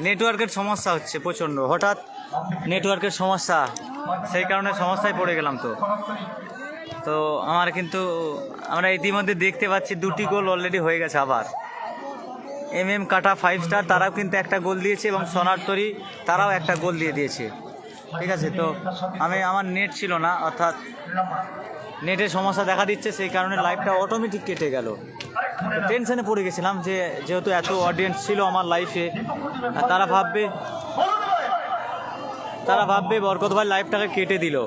নেটওয়ার্কের সমস্যা হচ্ছে প্রচণ্ড, হঠাৎ নেটওয়ার্কের সমস্যা, সেই কারণে সমস্যায় পড়ে গেলাম। তো আমার কিন্তু আমরা ইতিমধ্যে দেখতে পাচ্ছি 2টি গোল অলরেডি হয়ে গেছে। আবার MM কাটা 5 স্টার তারাও কিন্তু একটা গোল দিয়েছে এবং সোনার তরী তারাও একটা গোল দিয়ে দিয়েছে। ঠিক আছে, তো আমার নেট ছিল না, অর্থাৎ নেটের সমস্যা দেখা দিচ্ছে, সেই কারণে লাইভটা অটোমেটিক কেটে গেল। টেনশনে পড়ে গেছিলাম যে যেহেতু এত অডিয়েন্স ছিল আমার লাইফে, তারা ভাববে বরকত ভাই লাইভটাকে কেটে দিল।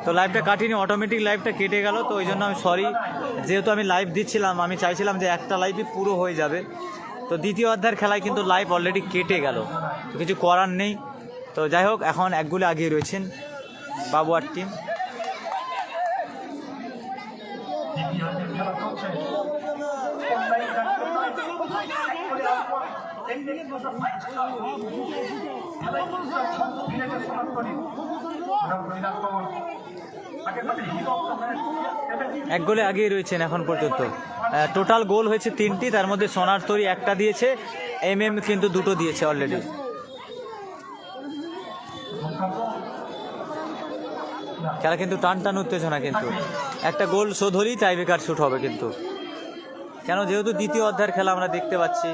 তো লাইভটা কাটিনি, অটোমেটিক লাইভটা কেটে গেল। তো ওই জন্য আমি সরি, যেহেতু আমি লাইভ দিচ্ছিলাম, আমি চাইছিলাম যে একটা লাইভই পুরো হয়ে যাবে। তো দ্বিতীয় অধ্যায়ের খেলায় কিন্তু লাইভ অলরেডি কেটে গেল, তো কিছু করার নেই। তো যাই হোক, এখন 1 গোলে এগিয়ে রয়েছেন বাবুয়ার টিম। এক গোলে এগিয়ে রয়েছেন এখন পর্যন্ত। টোটাল গোল হয়েছে 3টি, তার মধ্যে সোনার তরী একটা দিয়েছে, MM কিন্তু 2টো দিয়েছে অলরেডি। খেলা কিন্তু টান উত্তেজনা, কিন্তু একটা গোল শোধ হলেই টাইব্রেকার শুট হবে কিন্তু, কেন যেহেতু দ্বিতীয় অধ্যায়ের খেলা আমরা দেখতে পাচ্ছি।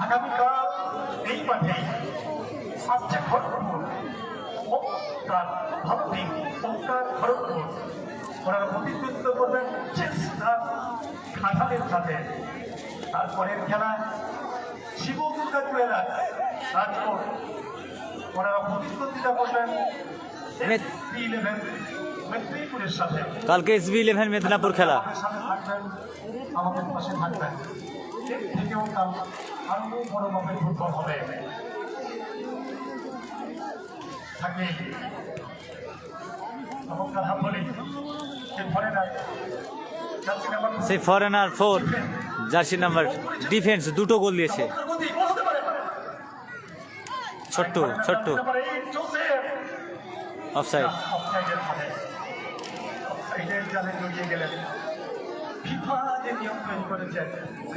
আগামীকাল এই মাঠে আসছে খড়গপুর, ভালো টিম খড়গপুর। ওনারা প্রতিনিধিত্ব করবেন খাটালের সাথে। তারপরের খেলা শিবদুর্গা জুয়েলার রাজকোট, ওনারা প্রতিদ্বন্দ্বিতা করবেন SB11 মেদিনীপুরের সাথে। কালকে SB11 মেদিনীপুর খেলা। আমাদের পাশে থাকবেন, থেকেও কাল আরো বড় মাপের ফুটবল হবে। থাকে সেই ফরেনার 4 জার্সি নাম্বার ডিফেন্স 2টো গোল দিয়েছে। ছোট্ট অফসাইড।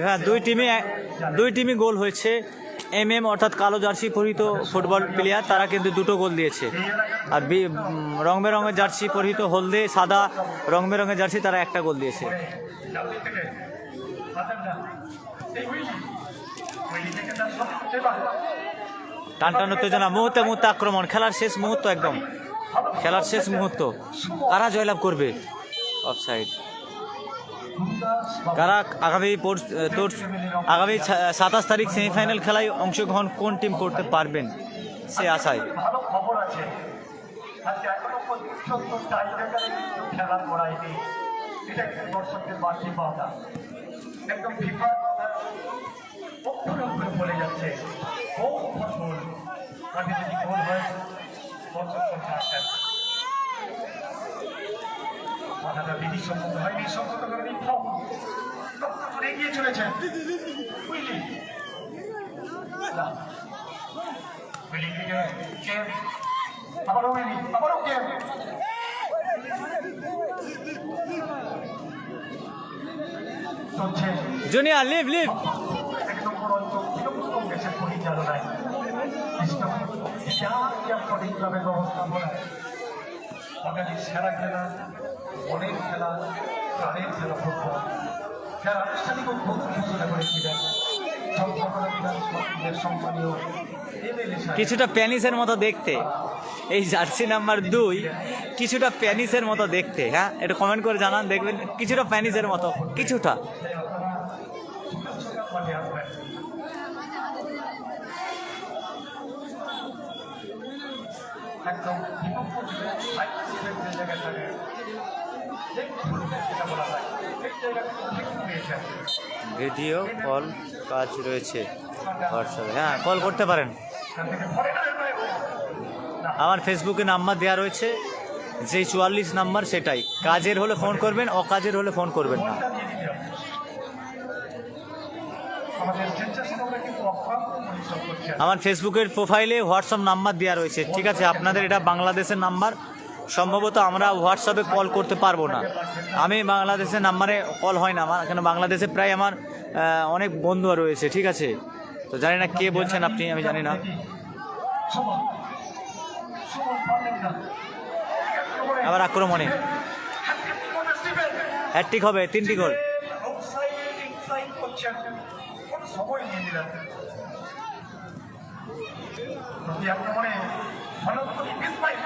হ্যাঁ, দুই টিমই গোল হয়েছে। MM অর্থাৎ কালো জার্সি পরিহিত ফুটবল প্লেয়ার, তারা কিন্তু 2টো গোল দিয়েছে। আর রং বেরঙের জার্সি পরিহিত হলদে সাদা রং বেরঙের জার্সি, তারা একটা গোল দিয়েছে। টান উত্তেজনা, মুহূর্তে আক্রমণ, খেলার শেষ মুহূর্ত, একদম খেলার শেষ মুহূর্ত। কারা জয়লাভ করবে? অফসাইড। কারা আগামী 27 তারিখ সেমিফাইনাল খেলায় অংশগ্রহণ কোন টিম করতে পারবেন সে আশায়। ভালো খবর আছে, আজকে এখনো পর্যন্ত খেলার লড়াইতে এটা কিন্তু দর্শকদের বাড়তি পাওয়া, একদম ফিফার কথা অক্ষরে বলে যাচ্ছে। গোল ফসল মাঠে যদি গোল হয় দর্শক সংখ্যা আসেন। মাথাটা বিধি সম্মত হয়নি, সম্মত করেনি, এগিয়ে চলেছেন উইলি। আবারও গেম। জুনিয়র লিভ একদম বড় অঞ্চল গেছে পরিচালনায় সঠিকভাবে ব্যবস্থাপনা। বাঙালির সেরা খেলা, মনের খেলা, প্রাণের খেলা ফুটবল। খেলা আনুষ্ঠানিক উদ্বোধন ঘোষণা করেছিলেন সম্মানীয় কিছুটা প্যানিসের মতো দেখতে, এই জার্সি নাম্বার 2 কিছুটা প্যানিসের মতো দেখতে। হ্যাঁ, একটু কমেন্ট করে জানান, দেখবেন কিছুটা প্যানিসের মতো, কিছুটা। একদম ভিডিও কল কাজ রয়েছে হোয়াটসঅ্যাপে, হ্যাঁ কল করতে পারেন। আমার ফেসবুকে নাম্বার দেওয়া রয়েছে, যেই 44 নাম্বার সেটাই। কাজের হলে ফোন করবেন, অকাজের হলে ফোন করবেন না। আমাদের স্বেচ্ছাসেবকরা কিন্তু অক্লান্ত পরিশ্রম করছেন। আমার ফেসবুকের প্রোফাইলে হোয়াটসঅ্যাপ নাম্বার দেওয়া রয়েছে, ঠিক আছে? আপনাদের এটা বাংলাদেশের নাম্বার, সম্ভবত আমরা হোয়াটসঅ্যাপে কল করতে পারবো না। আমি বাংলাদেশের নাম্বারে কল হয় না আমার, কেন বাংলাদেশে প্রায় আমার অনেক বন্ধু রয়েছে, ঠিক আছে? তো জানি না কে বলছেন আপনি, আমি জানি না। সুমন, সুমন পারলেন না। আবার আক্রমণে হ্যাটট্রিক হবে, 3টি গোল। অফসাইড, ইনসাইড করছেন, কোনো সময় নিয়ে নিলেন। প্রতি আক্রমণে ভারতী ইসমাইল।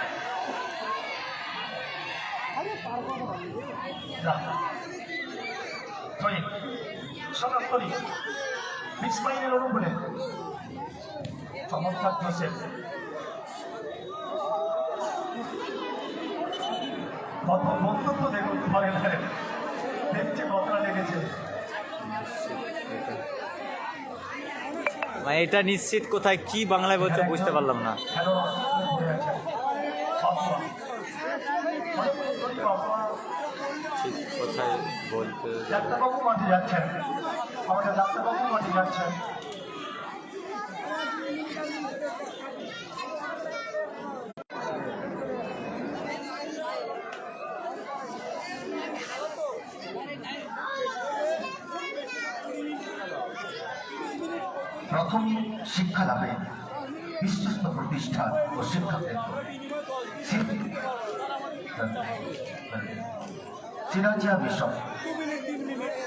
না, সরি, সরাসরি ইসমাইলের অনুকূলে চমৎকার জোসেফ। কত বন্ধুত্ব দেখুন ঘরে ঘরে, দেখছে কতটা লেগেছে। মানে এটা নিশ্চিত কোথায় কি বাংলায় বলছে বুঝতে পারলাম না। খেলোয়াড় ঘুরে আছে। বাবা, বাবা, ঠিক কোথায় বলতে ডাক্তারবাবু মাঠে যাচ্ছেন, আমাদের ডাক্তারবাবু মাঠে যাচ্ছেন। প্রাথমিক শিক্ষা লাভে বিশ্বস্ত প্রতিষ্ঠান ও শিক্ষাকেন্দ্র সিরাজিয়া মিশন।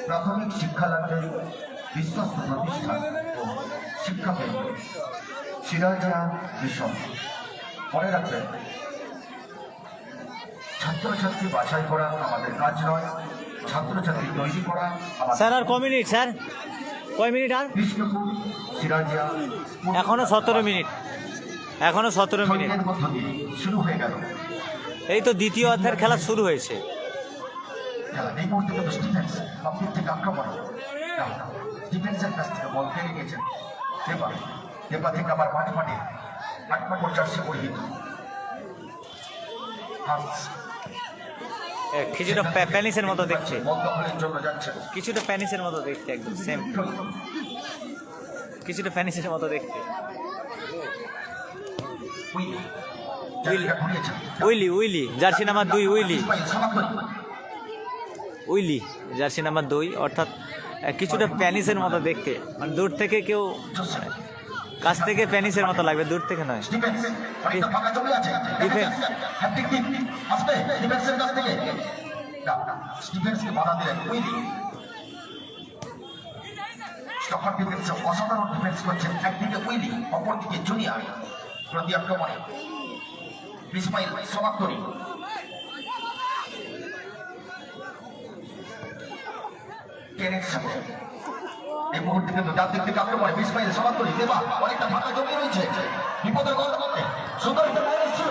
প্রাথমিক শিক্ষা লাভে বিশ্বস্ত প্রতিষ্ঠান ও শিক্ষাকেন্দ্র সিরাজিয়া মিশন। মনে রাখবেন, ছাত্রছাত্রী বাছাই করা আমাদের কাজ নয়, ছাত্রছাত্রী তৈরি করা স্যার। আর কয় মিনিট স্যার, কয় মিনিট আর? বিষ্ণুপুর সিরাজিয়া এখনো 17 মিনিট, এখনো 17 মিনিট। শরীরের মধ্য দিয়ে শুরু হয়ে গেল এই তো দ্বিতীয় অধ্যায়ের খেলা শুরু হয়েছে। খেলা। এই মুহূর্তে কিন্তু ডিফেন্স বামদিক থেকে আক্রমণ, ডিফেন্সের কাছ থেকে বল কেড়ে গেছেন দেবা। দেবা থেকে আবার মাঠে 8 নম্বর জার্সি পরিহিত হান্স কিছুটা প্যানিসের মতো দেখছে, বল দখলের জন্য যাচ্ছেন। কিছুটা প্যানিসের মতো দেখতে, একদম সেম, কিছুটা প্যানিসের মতো দেখতে। Willy, Willy jersey number 2, Willy, Willy jersey number 2, অর্থাৎ কিছুটা প্যানিসের মতো দেখতে। মানে দূর থেকে কেউ, কাছ থেকে প্যানিসের মতো লাগবে, দূর থেকে নয়। ডিফেন্স অসাধারণ ডিফেন্স করছেন। একদিকে উইলি, অপরদিকে জুনিয়র। প্রতি আক্রমণে ইসমাইল সমাপ্তরি। এই মুহূর্তে কিন্তু ডান দিক থেকে আক্রমণে ইসমাইল সমাপ্তরি। দেবা অনেকটা ফাঁকা জমি রয়েছে, বিপদের গল্প করতে সুন্দর একটা বল ছিল,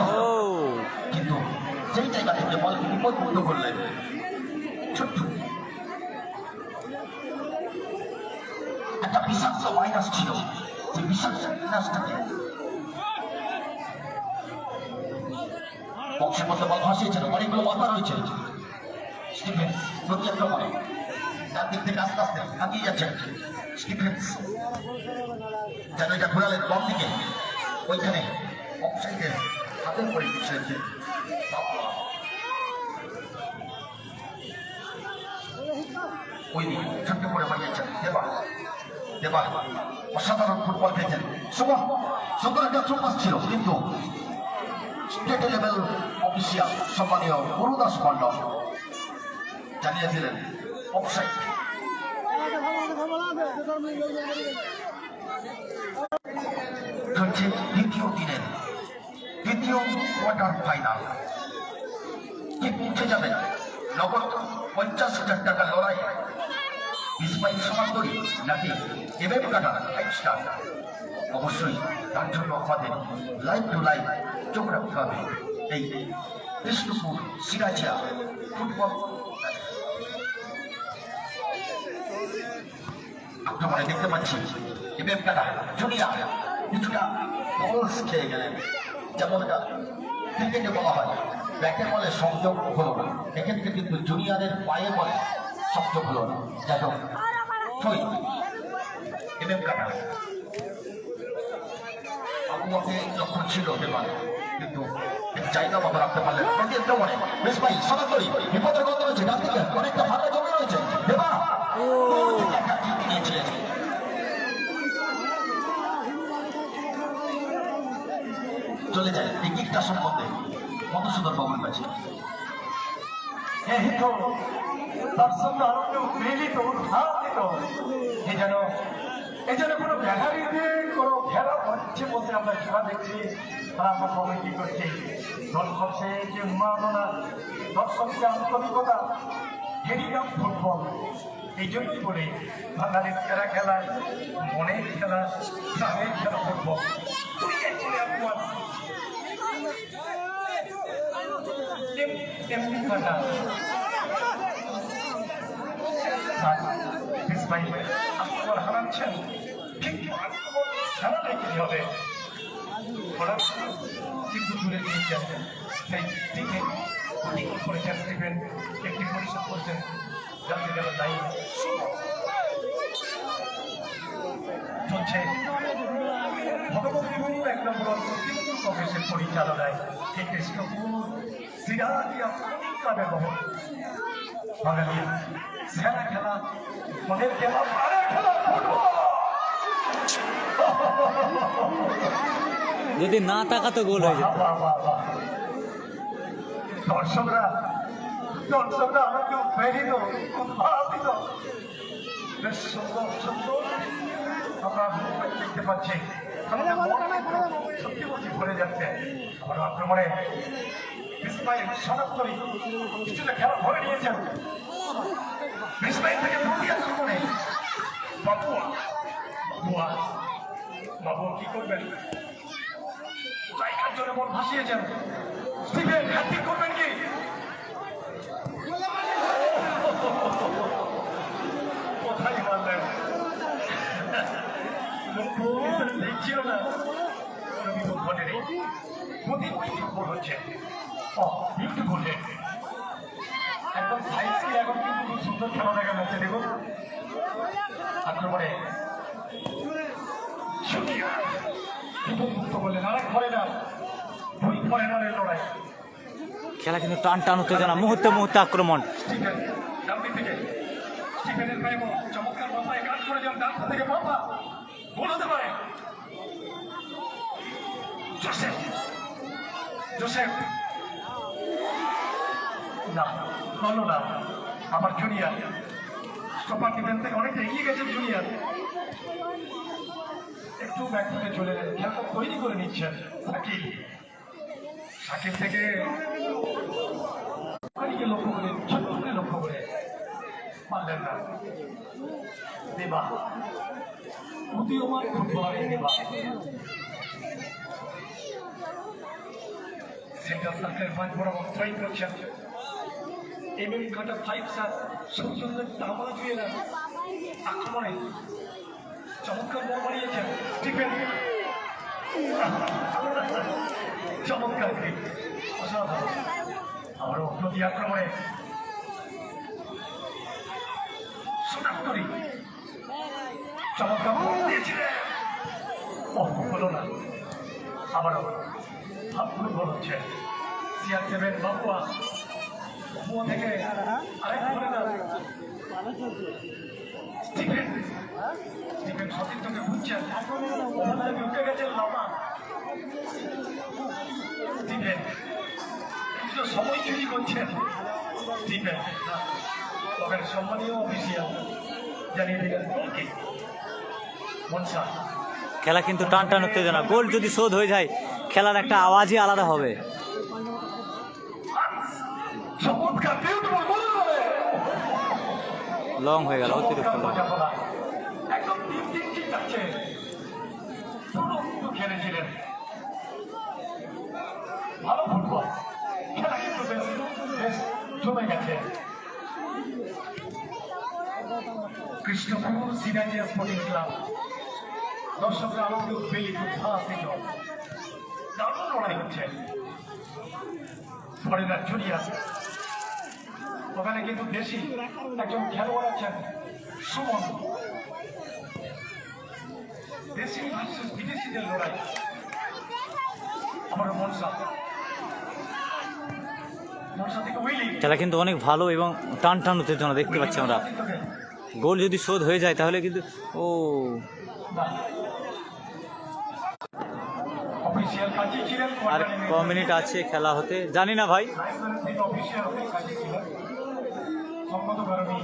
কিন্তু সেই জায়গা থেকে বলকে বিপদমুক্ত করলেন। ছোট্ট একটা বিষাক্ত ভাইরাস ছিল, যে বিষাক্ত ভাইরাসটাকে বক্সের মধ্যে বল ভাসিয়েছিল, অনেকগুলো মাথা রয়েছে। স্টিফেন্স প্রতি আক্রমণে ডান দিক থেকে আস্তে আস্তে আগিয়ে যাচ্ছেন। স্টিফেন্স যেন এটা ঘোরালেন বাম দিকে, ওইখানে অফসাইডে হাতের পরে পিছিয়েছে। ওই দিকে ছোট্ট করে বানিয়েছেন দেবা। দেবা অসাধারণ ফুটবল খেলছেন। সুমন সুন্দর একটা থ্রোপাস ছিল, কিন্তু স্টেট লেভেল অফিসিয়াল সম্মানীয় গুরুদাস মন্ডল জানিয়ে দিলেন অফসাইড। চলছে দ্বিতীয় দিনের দ্বিতীয় কোয়ার্টার ফাইনাল। কি পৌঁছে যাবেন নগদ 50,000 টাকার লড়াই? ইসমাইল সমান্তরী নাকি এমএম কাটার 5 স্টার? অবশ্যই তার জন্য আমাদের লাইভ টু লাইভ চোখ রাখতে হবে এই বিষ্ণুপুর সিরাজিয়া ফুটবল আক্রমণে। দেখতে পাচ্ছি এমএম কাটা জুনিয়র কিছুটা বলস খেয়ে গেলেন, যেমনটা ক্রিকেটে বলা হয় ব্যাটের বলে সংযোগ হলো না, এক্ষেত্রে কিন্তু জুনিয়রের পায়ে বলে সংযোগ হলো না। যাই হোক এমএম কাটা আবুয়াকে লক্ষ্য ছিল দেবার, কিন্তু জায়গা মতো রাখতে পারলেন না। একটা মনে বেশ ভাই সনাতনী বিপদের গন্ধ রয়েছে, ডান দিকে অনেকটা ভালো জমে রয়েছে। দেবা নিয়েছিলেন চলে যায় এই দিকটা সম্বন্ধে মধুসূদন বাবুর কাছে। এই তো দর্শকরা আনন্দ উদ্বেলিত উদ্ভাসিত, এই যেন কোনো গ্যালারিতে কোনো খেলা হচ্ছে বলতে আমরা খেলা দেখছি, আর আমরা সবাই কি করছি, দর্শকের যে উন্মাদনা, দর্শকদের আন্তরিকতা, এরই নাম ফুটবল। এই জন্যই বলি বাঙালির খেলা খেলা মনের খেলা, প্রাণের খেলা ফুটবল। তুই একচুয়ালি আপনার এমনি কাটা আক্রমণ হারাচ্ছেন, কিন্তু আক্রমণ হারালে কি হবে, ওরা কিন্তু দূরে দিয়েছেন। সেই দিকে করেছেন স্টিফেন, একটি পরিষদ করেছেন যাতে যেন দায়ী চলছে। ভগবতী এক নম্বর তৃণমূল কংগ্রেসের পরিচালনায় এই কৃষ্ণপুর সিরাজিয়া ক্লাবের ভবন বাঙালি সেরা খেলা, মনের খেলা, প্রাণের খেলা ফুটবল। যদি না তাকাতো গোল হয়ে যেত। দর্শকরা আমাকে উৎসাহিত উদ্ভাসিত, বেশ সুন্দর সুন্দর আমরা দেখতে পাচ্ছি। সত্যি বলছি ভরে যাচ্ছে আমার আক্রমণে বিস্ময় সনাতনী কিছুটা খেলা ভরে নিয়েছেন। বিস্ময় থেকে প্রতি আক্রমণে বাবু কি করবেন, জায়গার জন্য মন ভাসিয়েছেন। স্টিফেন হ্যাট্রিক করবেন কি, কোথায় মারলেন, দেখছিল না কোনো বিপদ ঘটেনি। বিউটিফুল হচ্ছে, বিউটিফুল একদম সাইজকে এখন কিন্তু খুব সুন্দর খেলা দেখা যাচ্ছে। দেখুন আক্রমণে মুক্ত করলেন, আরেক ফরেনার, দুই ফরেনারের লড়াই। খেলা কিন্তু টান টান উত্তেজনা, মুহূর্তে মুহূর্তে আক্রমণ। স্টিফেন ডান থেকে স্টিফেনের পায়ে চমৎকার মাথায় কাজ করে যান, ডান থেকে মাথা গোল হতে পারে। জোসেফ না হলো না, আমার জুনিয়র স্টপার ডিফেন্স থেকে অনেকটা এগিয়ে গেছেন জুনিয়র, একটু ব্যাক থেকে চলে খেলাটা তৈরি করে নিচ্ছেন শাকিল থেকে লক্ষ্য করে ছটকে লক্ষ্য করে পারলেন না। দেবা উদীয়মান ফুটবলার দেবা সেন্টার সার্কেলের মাঝ বরাবর ট্রাই করছেন। এমএম কাটা 5 স্টার সৌজন্যের তামা জুয়েলার আক্রমণে চমৎকার বল বাড়িয়েছেন স্টিফেন, চমৎকার অসাধারণ। আবারও প্রতি আক্রমণে সোনাক্ষরী চমৎকার বল দিয়েছিলেন, হলো না। আবারও ফুটবল হচ্ছে CR7 বাবুয়া থেকে আরেক ফরেনার স্টিফেন সতীর্থকে বুঝছেন, উঠে গেছেন লামা। স্টিফেন কিছু সময় চুরি করছেন। স্টিফেন তবে সম্মানীয় অফিসিয়াল জানিয়ে দিলেন গোলকি মনসা। খেলা কিন্তু টান টান উত্তেজনা, গোল যদি শোধ হয়ে যায় খেলার একটা আওয়াজই আলাদা হবে। লং হয়ে গেল, অতিরিক্ত লং। একদম খেলেছিলেন ভালো ফুটবল, খেলা কিন্তু বেশ জমে গেছে। কৃষ্ণপুর সিরাজিয়া স্পোর্টিং ক্লাব দর্শকরা আনন্দ উদ্বেলিত উদ্ভাসিত, দারুণ লড়াই হচ্ছে। ফরেনার জুনিয়র ওখানে কিন্তু দেশি একজন খেলোয়াড় আছেন সুমন, দেশি ভার্সেস বিদেশিদের লড়াই। আমার মনসা থেকে উইলি খেলা কিন্তু অনেক ভালো এবং টান টান উত্তেজনা দেখতে পাচ্ছি আমরা। গোল যদি শোধ হয়ে যায় তাহলে কিন্তু ও অফিসিয়াল কাজে ছিলেন, আর ক মিনিট আছে খেলা হতে জানি না ভাই। অফিসিয়াল কাজে ছিলেন সম্মত কারণে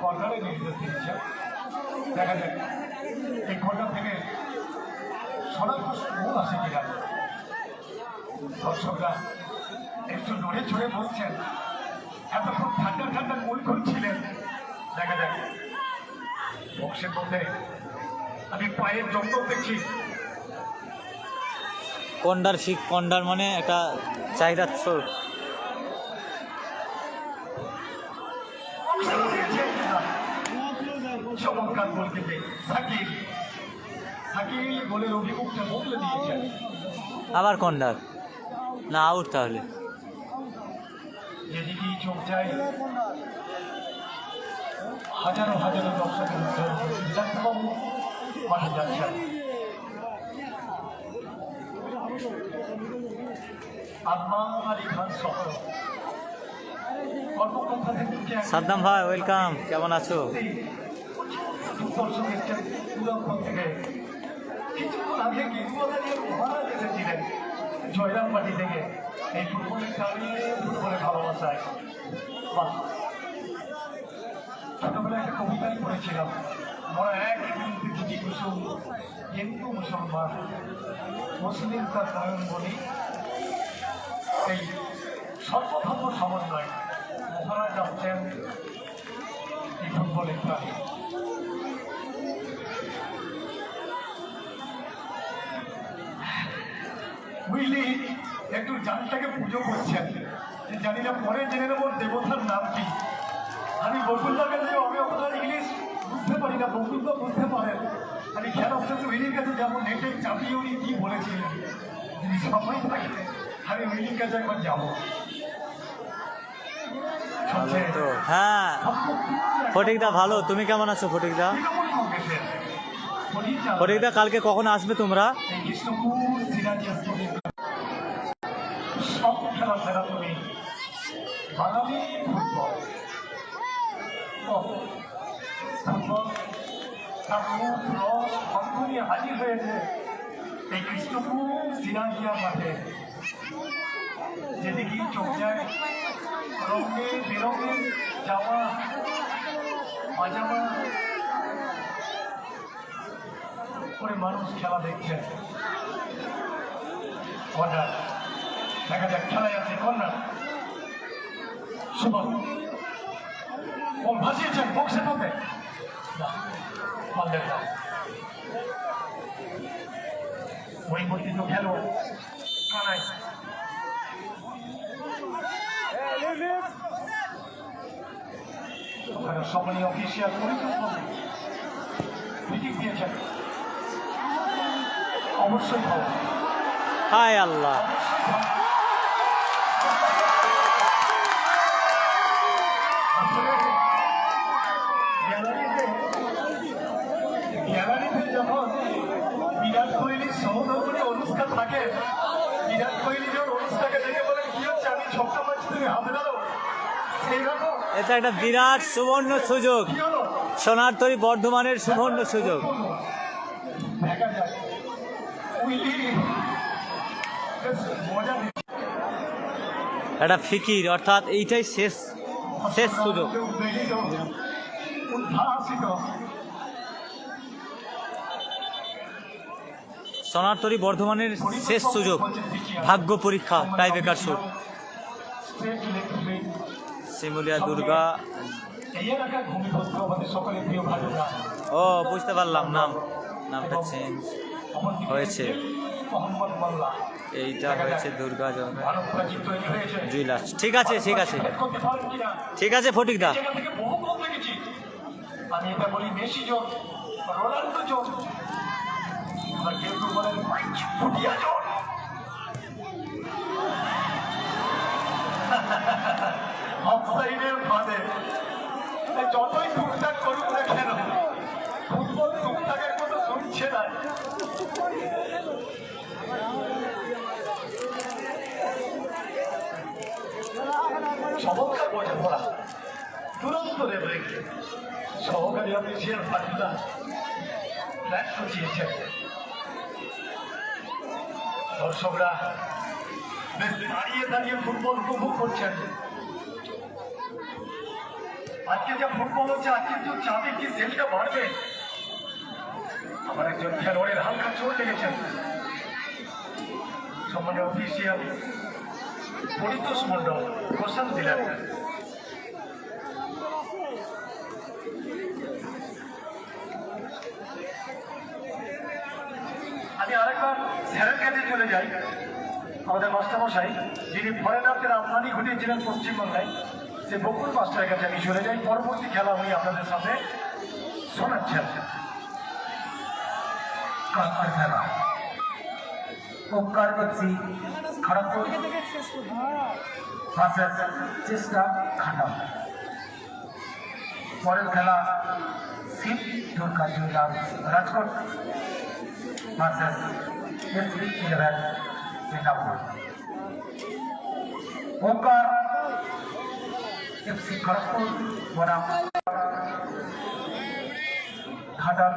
কর্নারে নির্দেশ দিয়েছেন। দেখা যাক এই কর্নার থেকে সরাসরি গোল আসে কিনা। দর্শকরা একটু নড়ে চড়ে বলছেন, এতক্ষণ ঠান্ডা ঠান্ডা গোল করছিলেন। দেখা যাক বক্সের মধ্যে আমি পায়ের জঙ্গল দেখছি। কন্ডার ফিক কন্ডার মানে একটা চাহিদা চমৎকার গোল থেকে সাকিব গোলের অভিমুখটা বদলে দিয়েছেন। আবার কন্ডার না আউট তাহলে। যেদিকেই চোখ যায় হাজারো হাজারো দর্শকের সিদ্ধান্তবাবু মাঠে যাচ্ছেন। আদমান আলী খান সহ কর্মকর্তাদের সাদ্দাম ভাই ওয়েলকাম, কেমন আছো? দর্শক এসছেন দূরান্তর থেকে। কিছুক্ষণ আগে গেরুয়ালা নিয়ে মহারাজ এসেছিলেন জয়রামবাটি থেকে। এই ফুটবলের কারণে ফুটবলের ভালোবাসায় বাহ, ছোটবেলায় একটা কবিতাই পড়েছিলাম, আমরা এক বিরুদ্ধে দুটি কুসুম হিন্দু মুসলমান মুসলিম তার নয়ন বলি। এই সর্বধর্ম সমন্বয় মহারাজ আসছেন এই ফুটবলের প্রাণী। উইলি একটু জানটাকে পুজো করছেন, জানি না পরে জেনে নেব দেবতার নাম কি। আমি বকুলদা কাছে আমি আপনার ইংলিশ বুঝতে পারি না, বকুলদা বুঝতে পারেন। আমি খেলা অবস্থা উইলির কাছে যাবো, নেটে চাপিয়ে উনি কি বলেছিলেন। যদি সময় থাকে আমি উইলির কাছে একবার যাবো। তো হ্যাঁ ফটিকদা ভালো, তুমি কেমন আছো ফটিকদা? ফটিকদা কালকে কখন আসবে তোমরা? সব খেলা খেলা তুমি বাঙালি ফুটবল ফুটবল তার রূপ রস গন্ধ নিয়ে হাজির হয়েছে এই কৃষ্ণপুর সিরাজিয়া মাঠে। যেদিকেই চোখ যায় রঙে বেরঙের জামা পাজামা করে মানুষ খেলা দেখছেন। কর্নার দেখা যাক, খেলায় আছে কর্নার। সুমন বল ভাসিয়েছেন বক্সের মধ্যে, পারলেন না। পরিবর্তিত খেলো কানাই ওখানে সকলে অফিসিয়াল পরিকল্পনা মিটিং দিয়েছেন। অবশ্যই ভালো, হায় আল্লাহ, গ্যালারিতে যখন বিরাট কোহলির সহধর্মী অনুষ্ঠান থাকে, বিরাট কোহলি যখন অনুষ্ঠানকে দেখে বলেন কি হচ্ছে, আমি ছক্কা মারছি তুমি হাতে দাঁড়ো, সেইরকম এটা একটা বিরাট সুবর্ণ সুযোগ, কি হলো সোনারতরী বর্ধমানের সুবর্ণ সুযোগ। দেখা যায় উইলি বেশ মজা দিচ্ছে। একটা ফিকির, অর্থাৎ এইটাই শেষ শেষ সুযোগ। উদ্ভাসিত সোনারতরী বর্ধমানের শেষ সুযোগ, ভাগ্য পরীক্ষা, টাইব্রেকার শুট। শিমুলিয়া দুর্গা, এই এলাকার ভূমিপুত্র আমাদের সকলের প্রিয় ভাইরা। ও বুঝতে পারলাম, নামটা চেঞ্জ হয়েছে। মোহাম্মদ মোল্লা এইটা হয়েছে দুর্গা ভারত প্রাচীর তৈরি হয়েছে। জুইলার্স। ঠিক আছে ঠিক আছে করতে পারেন কিনা ঠিক আছে ফটিকদা। এই জায়গা থেকে বহু গোল দেখেছি। আমি এটা বলি মেসি জোন, রোনাল্ডো জোন, আবার কেউ কেউ বলেন ফুটিয়া জোন। অফসাইডের ফাঁদে যতই টুকটাক করুক না কেন, ফুটবল টুকটাকের মতো সেখানে অফিসিয়াল পার্টিরা ফ্ল্যাট সচিয়েছেন। দর্শকরা বেশ দাঁড়িয়ে দাঁড়িয়ে ফুটবল উপভোগ করছেন। আজকে যে ফুটবল হচ্ছে, আজকে তো চাঁদে কি সেলটা বাড়বে। আমার একজন খেলোয়াড়ের হালকা চোট লেগেছেন। সম্মানীয় অফিসিয়াল পরিতোষ মণ্ডল ঘোষণা দিলেন। আমি আরেকবার স্যারের কাছে চলে যাই। আমাদের মাস্টারমশাই যিনি ফরেনারদের আমদানি ঘটিয়েছিলেন পশ্চিমবাংলায়, সে বকুল মাস্টারের কাছে আমি চলে যাই। পরবর্তী খেলা উনি আপনাদের সামনে শোনাচ্ছেন। কার খেলা ওমকার এফসি খড়গপুর ভার্সেস চেষ্টা খান্ডা। পরের খেলা Shiv Durga jewellers Rajkot versus SB11 Medinipur. Omkar FC Kharagpur বনাম ঘাটাল।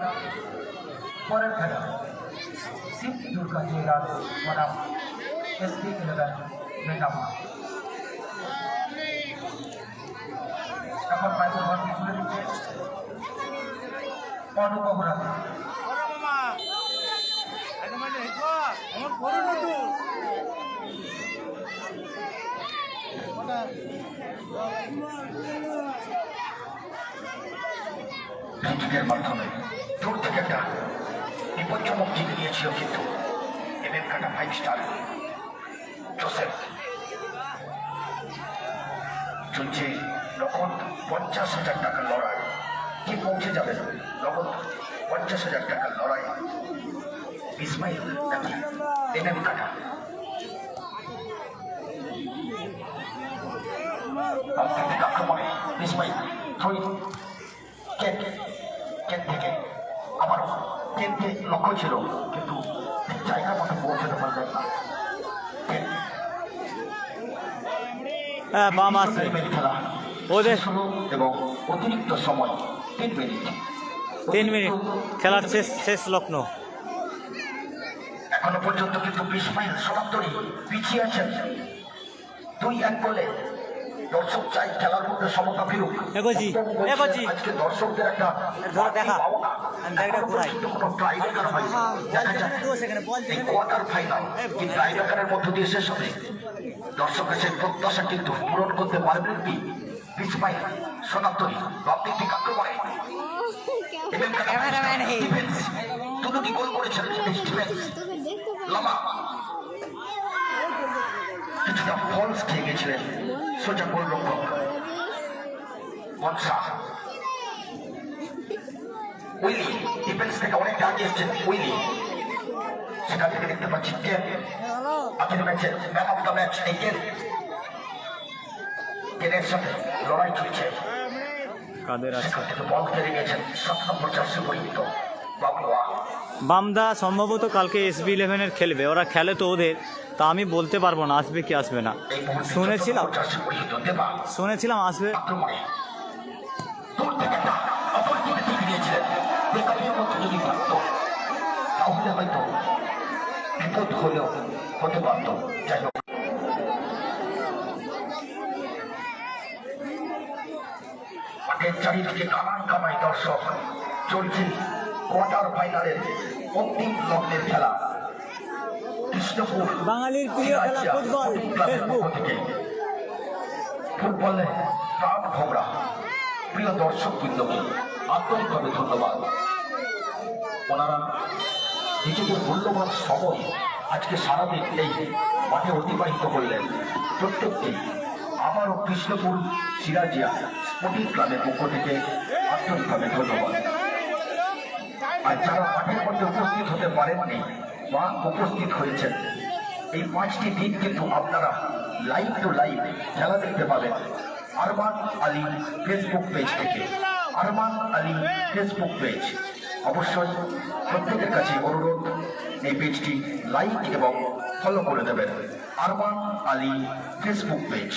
পরের খেলা শিব দুর্গা জুয়েলার্স বনাম SB11 মেদিনীপুর। এখন মাইক্রোফোনটি খুলে দিচ্ছে অনুপম রায়। ফিল্ডিংয়ের মাধ্যমে দূর থেকে একটা বিপজ্জনক জিতে নিয়েছিল, কিন্তু এদের কাটা 5 স্টার জোসেফ চলছে নগদ 50,000 টাকার লড়াই। কি পৌঁছে যাবেন নগদ 50,000 টাকার লড়াই। ইসমাইল নাকি এদের কাটা আক্রমণে ইসমাইল থ্রোইং কেন থেকে আবার কেনকে লক্ষ্য ছিল, কিন্তু জায়গা মতো পৌঁছতে পারলেন না। বাম আসছে খেলা ওদের হলো এবং অতিরিক্ত সময় 3 মিনিট। 3 মিনিট খেলার শেষ লগ্ন। এখনো পর্যন্ত কিন্তু ইসমাইল সরাসরি পিছিয়ে আছেন 2-1 বলে। দর্শক চাই খেলার মধ্যে সমতা ফিরুক। আজকে দর্শকদের একটা কোয়ার্টার ফাইনাল টাইব্রেকারের মধ্য দিয়ে শেষ হবে। দর্শকের সেই প্রত্যাশা কিন্তু পূরণ করতে পারবেন কি ইসমাইল সনাতনী রাজনৈতিক আক্রমণে দুটি গোল করেছেন লামা। কিছুটা ফলস খেয়ে গেছিলেন সোজা গোল রক্ষক মনসা। উইলি ডিফেন্স থেকে অনেকটা আগে এসছেন উইলি। সেখান থেকে দেখতে পাচ্ছি কেন আজকের ম্যাচের ম্যান অফ দ্য ম্যাচ এই কেনের সাথে লড়াই চলছে। সেখান থেকে বল কেড়ে নিয়েছেন 7 নম্বর জার্সি পরিহিত বাবলুয়া। বামদা সম্ভবত কালকে SB11 খেলবে, ওরা খেলে তো ওদের, তা আমি বলতে পারবো না আসবে কি আসবে না। শুনেছিলাম আসবে। তাহলে হয়তো বিপদ হলেও হতে পারত। যাই হোক, মাঠের চারিদিকে কামান কামাই দর্শক। চলছে কোয়ার্টার ফাইনালের অন্তিম লগ্নের খেলা। কৃষ্ণপুর বাঙালির প্রিয় খেলা ফুটবল। ফুটবলে প্রাণ ভোমরা প্রিয় দর্শক বৃন্দকে আন্তরিকভাবে ধন্যবাদ। ওনারা নিজেদের মূল্যবান সময় আজকে সারাদিন এই মাঠে অতিবাহিত করলেন। প্রত্যেককে আবারও কৃষ্ণপুর সিরাজিয়া স্পোর্টিং ক্লাবের পক্ষ থেকে আন্তরিকভাবে ধন্যবাদ। আর যারা মাঠের মধ্যে উপস্থিত হতে পারেননি বা উপস্থিত হয়েছেন, এই 5টি দিন কিন্তু আপনারা লাইভ টু লাইভ খেলা দেখতে পাবেন আরমান আলী ফেসবুক পেজ থেকে। আরমান আলী ফেসবুক পেজ অবশ্যই প্রত্যেকের কাছে অনুরোধ, এই পেজটি লাইক এবং ফলো করে দেবেন। Arman Ali Facebook page.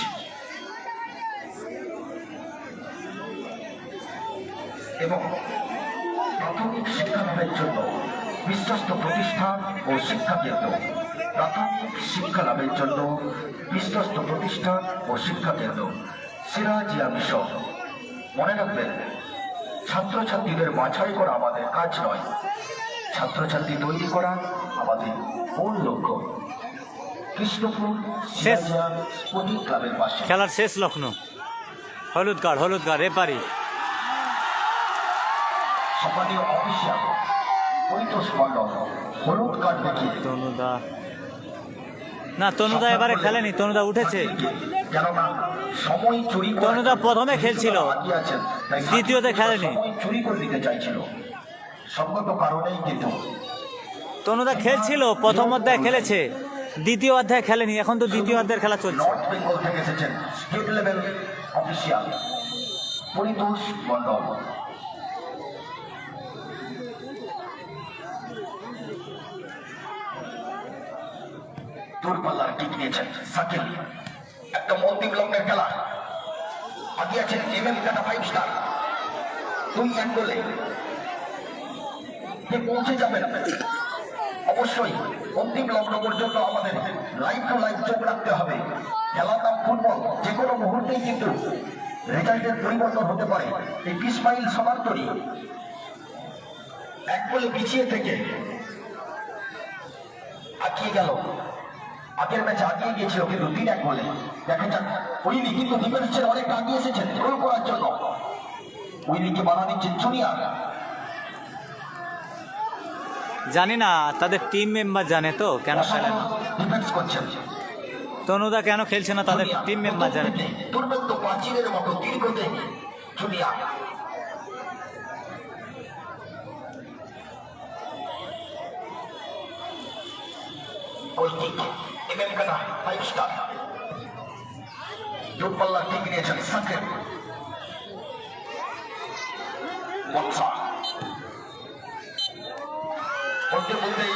এবং প্রাথমিক শিক্ষালাভের জন্য বিশ্বস্ত প্রতিষ্ঠান ও শিক্ষা কেন্দ্র। প্রাথমিক শিক্ষা লাভের জন্য বিশ্বস্ত প্রতিষ্ঠান ও শিক্ষা কেন্দ্র সিরাজিয়া মিশন। মনে রাখবেন, ছাত্রছাত্রীদের বাছাই করা আমাদের কাজ নয়, ছাত্রছাত্রী তৈরি করা আমাদের মূল লক্ষ্য। কৃষ্ণপুর সিরাজিয়া স্পোর্টিং ক্লাবের পাশে খেলার শেষ লগ্ন, হলুদ কার্ড এপারি। সম্মানীয় অফিসিয়াল পরিতোষ মণ্ডল হলুদ কার্ড দেখিয়ে তনুদা, না তনুদা এবারে খেলেনি, তনুদা উঠেছে। কেননা সময় চুরি করে তনুদা প্রথমে খেলছিল, আগিয়ে আছেন, তাই দ্বিতীয়তে খেলেনি। সময় চুরি করে দিতে চাইছিল, সঙ্গত কারণেই কিন্তু তনুদা খেলছিল, প্রথম অধ্যায় খেলেছে, দ্বিতীয় অধ্যায় খেলেনি, এখন তো দ্বিতীয় অধ্যায়ের খেলা চলছে। নর্থ বেঙ্গল থেকে এসেছেন স্টেট লেভেল অফিসিয়াল পরিতোষ মণ্ডল। দূরপাল্লার টিক নিয়েছেন সাকিল, একটা মন্দির লগ্নের খেলা। আগিয়ে আছেন এমএম টাটা 5 স্টার, 2 অ্যাঙ্গলে কে পৌঁছে যাবেন। অবশ্যই অন্তিম লগ্ন পর্যন্ত আমাদের লাইফ টু লাইফ চোখ রাখতে হবে। খেলার নাম ফুটবল, যে কোনো মুহূর্তেই কিন্তু রেজাল্টের পরিবর্তন হতে পারে। এই 20 মাইল সবার তৈরি, এক বলে পিছিয়ে থেকে আগিয়ে গেল। আগের ম্যাচে আগিয়ে গিয়েছিল কিন্তু 3-1 বলে। দেখা যাক, উইলি কিন্তু ডিফেন্সের অনেকটা আগিয়ে এসেছেন গোল করার জন্য। উইলিকে বাধা দিচ্ছেন জুনিয়র। জানি না তাদের টিম মেম্বার জানে তো কেন খেলে না। ডিফেন্স করছেন তনুদা কেন খেলছে না তাদের টিম মেম্বার জানে। দুর্বেদ্য প্রাচীরের মতো দীর্ঘতে জুনিয়র। এমএম কানা 5 স্টার, দূরপাল্লার টিক নিয়েছেন সাকিব। বলতে বলতেই